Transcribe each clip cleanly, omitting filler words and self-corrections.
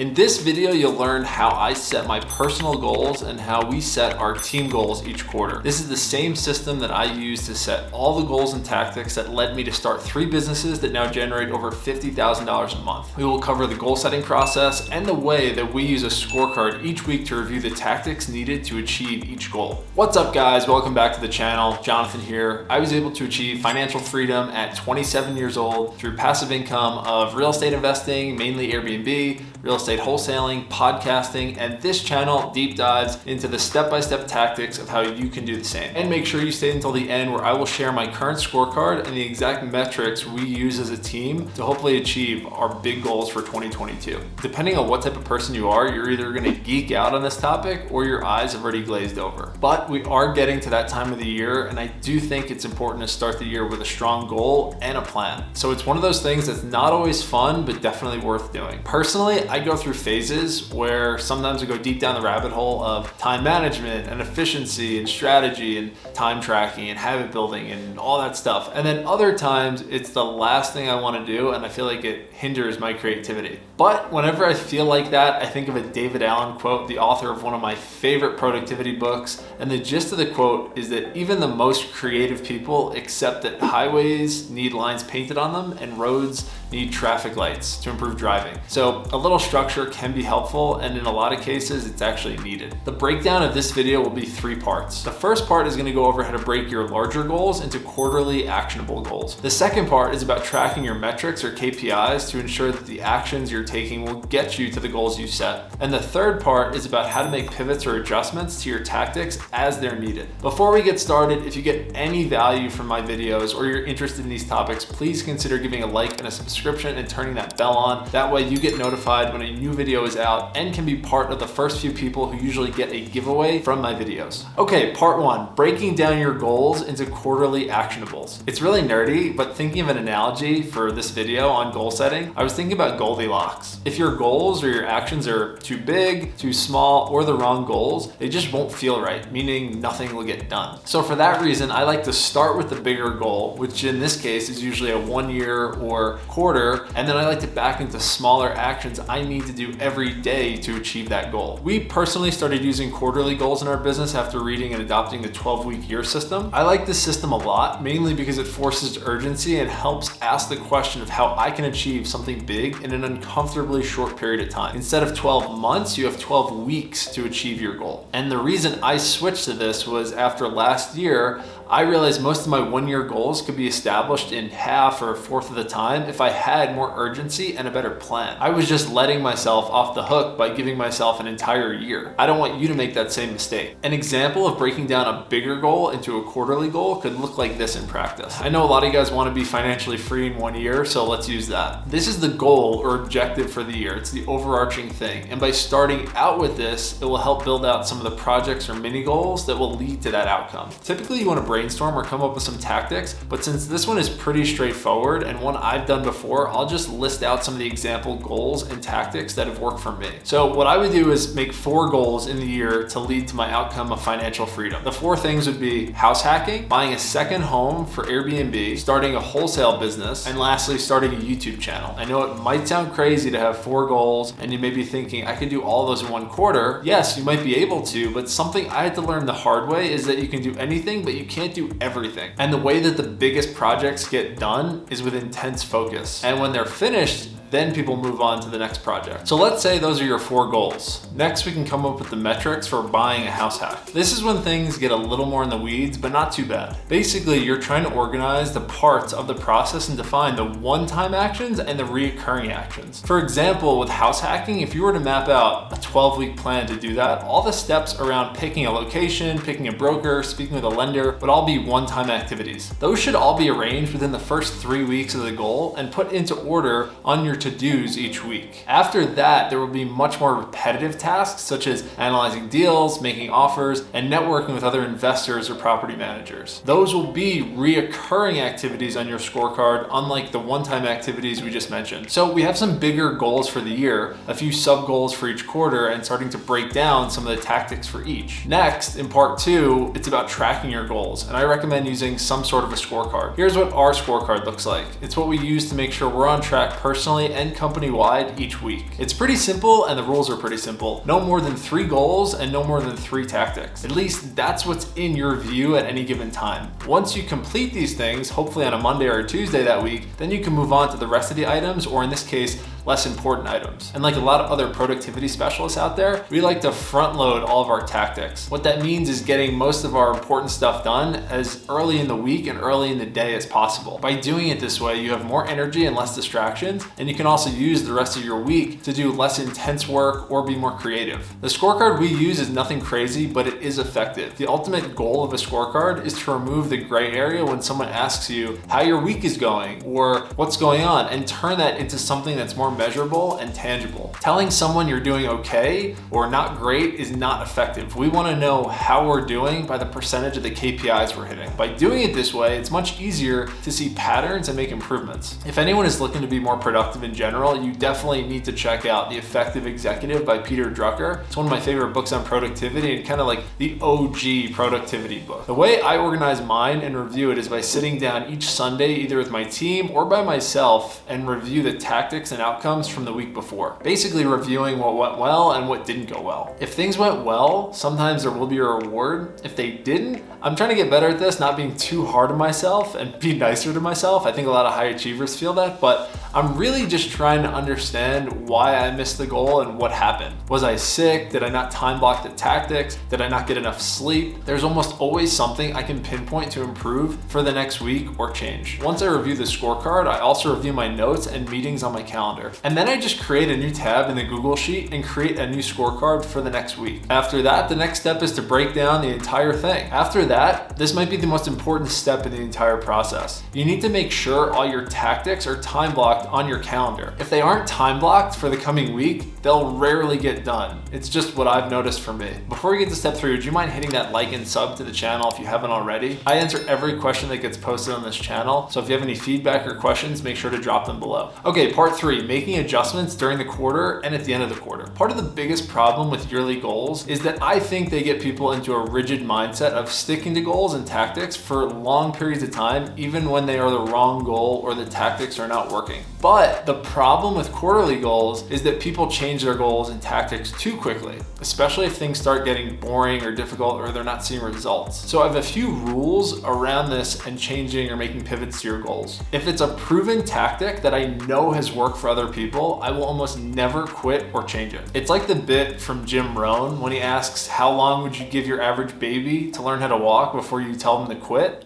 In this video, you'll learn how I set my personal goals and how we set our team goals each quarter. This is the same system that I use to set all the goals and tactics that led me to start 3 businesses that now generate over $50,000 a month. We will cover the goal setting process and the way that we use a scorecard each week to review the tactics needed to achieve each goal. What's up, guys? Welcome back to the channel. Jonathan here. I was able to achieve financial freedom at 27 years old through passive income of real estate investing, mainly Airbnb, real estate wholesaling, podcasting, and this channel deep dives into the step-by-step tactics of how you can do the same. And make sure you stay until the end, where I will share my current scorecard and the exact metrics we use as a team to hopefully achieve our big goals for 2022. Depending on what type of person you are, you're either gonna geek out on this topic or your eyes have already glazed over. But we are getting to that time of the year, and I do think it's important to start the year with a strong goal and a plan. So it's one of those things that's not always fun, but definitely worth doing. Personally, I go through phases where sometimes I go deep down the rabbit hole of time management and efficiency and strategy and time tracking and habit building and all that stuff. And then other times it's the last thing I want to do, and I feel like it hinders my creativity. But whenever I feel like that, I think of a David Allen quote, the author of one of my favorite productivity books. And the gist of the quote is that even the most creative people accept that highways need lines painted on them and roads need traffic lights to improve driving. So a little structure can be helpful, and in a lot of cases, it's actually needed. The breakdown of this video will be 3 parts. The first part is gonna go over how to break your larger goals into quarterly actionable goals. The second part is about tracking your metrics or KPIs to ensure that the actions you're taking will get you to the goals you set. And the third part is about how to make pivots or adjustments to your tactics as they're needed. Before we get started, if you get any value from my videos or you're interested in these topics, please consider giving a like and a subscription and turning that bell on. That way you get notified when a new video is out and can be part of the first few people who usually get a giveaway from my videos. Okay, part 1, breaking down your goals into quarterly actionables. It's really nerdy, but thinking of an analogy for this video on goal setting, I was thinking about Goldilocks. If your goals or your actions are too big, too small, or the wrong goals, they just won't feel right, meaning nothing will get done. So for that reason, I like to start with the bigger goal, which in this case is usually a 1 year or quarter, and then I like to back into smaller actions I need to do every day to achieve that goal. We personally started using quarterly goals in our business after reading and adopting the 12-week year system. I like this system a lot, mainly because it forces urgency and helps ask the question of how I can achieve something big in an uncomfortably short period of time. Instead of 12 months, you have 12 weeks to achieve your goal. And the reason I switched to this was after last year, I realized most of my 1-year goals could be established in half or a fourth of the time if I had more urgency and a better plan. I was just letting myself off the hook by giving myself an entire year. I don't want you to make that same mistake. An example of breaking down a bigger goal into a quarterly goal could look like this in practice. I know a lot of you guys want to be financially free in 1 year, so let's use that. This is the goal or objective for the year. It's the overarching thing. And by starting out with this, it will help build out some of the projects or mini goals that will lead to that outcome. Typically, you want to brainstorm or come up with some tactics, but since this one is pretty straightforward and one I've done before, I'll just list out some of the example goals and tactics that have worked for me. So what I would do is make 4 goals in the year to lead to my outcome of financial freedom. The 4 things would be house hacking, buying a second home for Airbnb, starting a wholesale business, and lastly, starting a YouTube channel. I know it might sound crazy to have 4 goals, and you may be thinking, I could do all those in 1 quarter. Yes, you might be able to, but something I had to learn the hard way is that you can do anything, but you can't do everything. And the way that the biggest projects get done is with intense focus. And when they're finished, then people move on to the next project. So let's say those are your 4 goals. Next, we can come up with the metrics for buying a house hack. This is when things get a little more in the weeds, but not too bad. Basically, you're trying to organize the parts of the process and define the one-time actions and the recurring actions. For example, with house hacking, if you were to map out a 12-week plan to do that, all the steps around picking a location, picking a broker, speaking with a lender would all be one-time activities. Those should all be arranged within the first 3 weeks of the goal and put into order on your to-dos each week. After that, there will be much more repetitive tasks such as analyzing deals, making offers, and networking with other investors or property managers. Those will be reoccurring activities on your scorecard, unlike the one-time activities we just mentioned. So we have some bigger goals for the year, a few sub-goals for each quarter, and starting to break down some of the tactics for each. Next, in part 2, it's about tracking your goals, and I recommend using some sort of a scorecard. Here's what our scorecard looks like. It's what we use to make sure we're on track personally personally and company-wide each week. It's pretty simple and the rules are pretty simple. No more than 3 goals and no more than 3 tactics. At least that's what's in your view at any given time. Once you complete these things, hopefully on a Monday or a Tuesday that week, then you can move on to the rest of the items, or in this case, less important items. And like a lot of other productivity specialists out there, we like to front load all of our tactics. What that means is getting most of our important stuff done as early in the week and early in the day as possible. By doing it this way, you have more energy and less distractions, and you can also use the rest of your week to do less intense work or be more creative. The scorecard we use is nothing crazy, but it is effective. The ultimate goal of a scorecard is to remove the gray area when someone asks you how your week is going or what's going on, and turn that into something that's more measurable and tangible. Telling someone you're doing okay or not great is not effective. We want to know how we're doing by the percentage of the KPIs we're hitting. By doing it this way, it's much easier to see patterns and make improvements. If anyone is looking to be more productive in general, you definitely need to check out The Effective Executive by Peter Drucker. It's one of my favorite books on productivity and kind of like the OG productivity book. The way I organize mine and review it is by sitting down each Sunday either with my team or by myself and review the tactics and outcomes from the week before. Basically reviewing what went well and what didn't go well. If things went well, sometimes there will be a reward. If they didn't, I'm trying to get better at this, not being too hard on myself and be nicer to myself. I think a lot of high achievers feel that, but I'm really just trying to understand why I missed the goal and what happened. Was I sick? Did I not time block the tactics? Did I not get enough sleep? There's almost always something I can pinpoint to improve for the next week or change. Once I review the scorecard, I also review my notes and meetings on my calendar. And then I just create a new tab in the Google Sheet and create a new scorecard for the next week. After that, the next step is to break down the entire thing. After that, this might be the most important step in the entire process. You need to make sure all your tactics are time blocked on your calendar. If they aren't time blocked for the coming week, they'll rarely get done. It's just what I've noticed for me. Before we get to step 3, would you mind hitting that like and sub to the channel if you haven't already? I answer every question that gets posted on this channel, so if you have any feedback or questions, make sure to drop them below. Okay, part 3, making adjustments during the quarter and at the end of the quarter. Part of the biggest problem with yearly goals is that I think they get people into a rigid mindset of sticking to goals and tactics for long periods of time, even when they are the wrong goal or the tactics are not working. But the problem with quarterly goals is that people change their goals and tactics too quickly, especially if things start getting boring or difficult or they're not seeing results. So I have a few rules around this and changing or making pivots to your goals. If it's a proven tactic that I know has worked for other people, I will almost never quit or change it. It's like the bit from Jim Rohn when he asks, how long would you give your average baby to learn how to walk before you tell them to quit?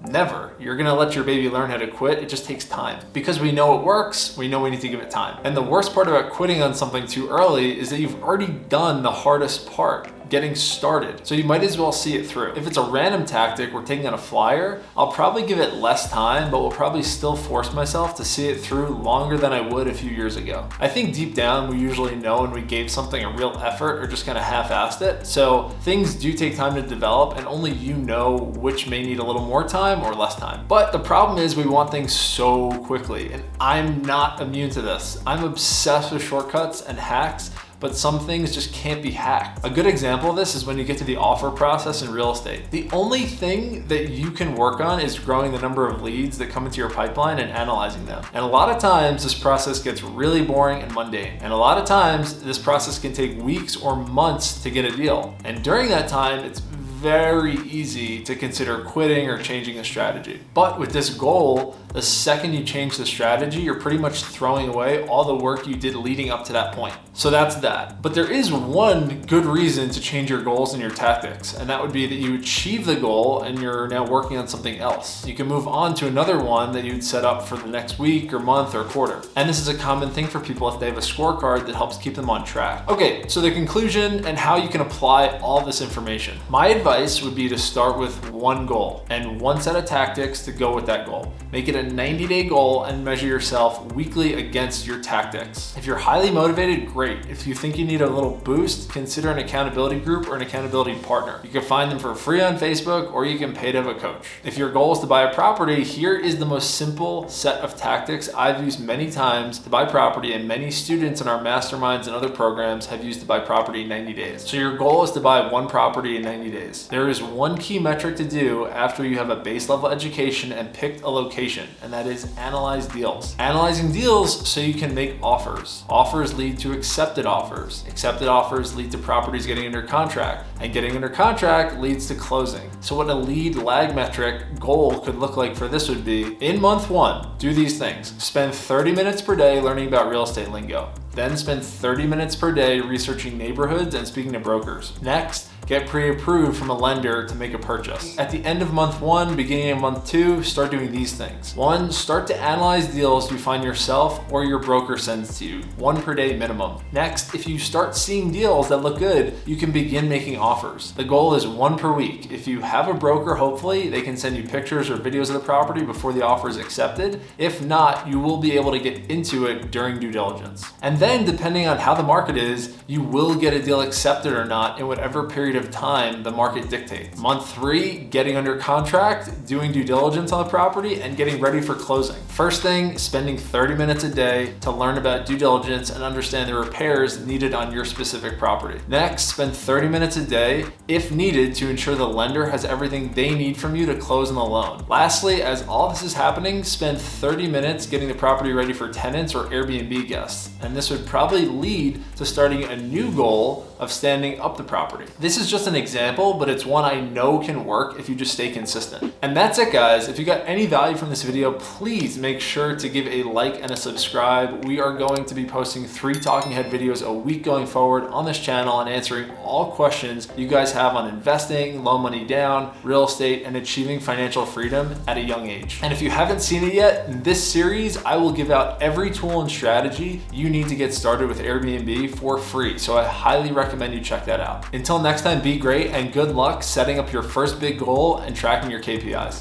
Never. You're gonna let your baby learn how to quit. It just takes time. Because we know it works, we know we need to give it time. And the worst part about quitting on something too early is that you've already done the hardest part, getting started. So you might as well see it through. If it's a random tactic we're taking on a flyer, I'll probably give it less time, but will probably still force myself to see it through longer than I would a few years ago. I think deep down, we usually know when we gave something a real effort or just kind of half-assed it. So things do take time to develop, and only you know which may need a little more time or less time. But the problem is we want things so quickly, and I'm not immune to this. I'm obsessed with shortcuts and hacks, but some things just can't be hacked. A good example of this is when you get to the offer process in real estate. The only thing that you can work on is growing the number of leads that come into your pipeline and analyzing them. And a lot of times this process gets really boring and mundane. And a lot of times this process can take weeks or months to get a deal. And during that time, it's very easy to consider quitting or changing a strategy. But with this goal, the second you change the strategy, you're pretty much throwing away all the work you did leading up to that point. So that's that. But there is one good reason to change your goals and your tactics, and that would be that you achieve the goal and you're now working on something else. You can move on to another one that you'd set up for the next week or month or quarter. And this is a common thing for people if they have a scorecard that helps keep them on track. Okay, so the conclusion and how you can apply all this information. My advice would be to start with one goal and one set of tactics to go with that goal. Make it a 90-day goal and measure yourself weekly against your tactics. If you're highly motivated, great. If you think you need a little boost, consider an accountability group or an accountability partner. You can find them for free on Facebook, or you can pay to have a coach. If your goal is to buy a property, here is the most simple set of tactics I've used many times to buy property, and many students in our masterminds and other programs have used to buy property in 90 days. So your goal is to buy one property in 90 days. There is one key metric to do after you have a base level education and picked a location. and that is analyze deals. Analyzing deals so you can make offers. Offers lead to accepted offers. Accepted offers lead to properties getting under contract, and getting under contract leads to closing. So what a lead lag metric goal could look like for this would be, in month 1, do these things. Spend 30 minutes per day learning about real estate lingo. Then spend 30 minutes per day researching neighborhoods and speaking to brokers. Next, get pre-approved from a lender to make a purchase. At the end of month 1, beginning of month 2, start doing these things. 1, start to analyze deals you find yourself or your broker sends to you, 1 per day minimum. Next, if you start seeing deals that look good, you can begin making offers. The goal is 1 per week. If you have a broker, hopefully, they can send you pictures or videos of the property before the offer is accepted. If not, you will be able to get into it during due diligence. And then, depending on how the market is, you will get a deal accepted or not in whatever period of time the market dictates. Month 3, getting under contract, doing due diligence on the property, and getting ready for closing. First thing, spending 30 minutes a day to learn about due diligence and understand the repairs needed on your specific property. Next, spend 30 minutes a day, if needed, to ensure the lender has everything they need from you to close on the loan. Lastly, as all this is happening, spend 30 minutes getting the property ready for tenants or Airbnb guests. And this would probably lead to starting a new goal of standing up the property. This is just an example, but it's one I know can work if you just stay consistent. And that's it, guys. If you got any value from this video, please make sure to give a like and a subscribe. We are going to be posting 3 talking head videos a week going forward on this channel and answering all questions you guys have on investing, low money down, real estate, and achieving financial freedom at a young age. And if you haven't seen it yet, in this series, I will give out every tool and strategy you need to get started with Airbnb for free. So I highly recommend you check that out. Until next time, be great and good luck setting up your first big goal and tracking your KPIs.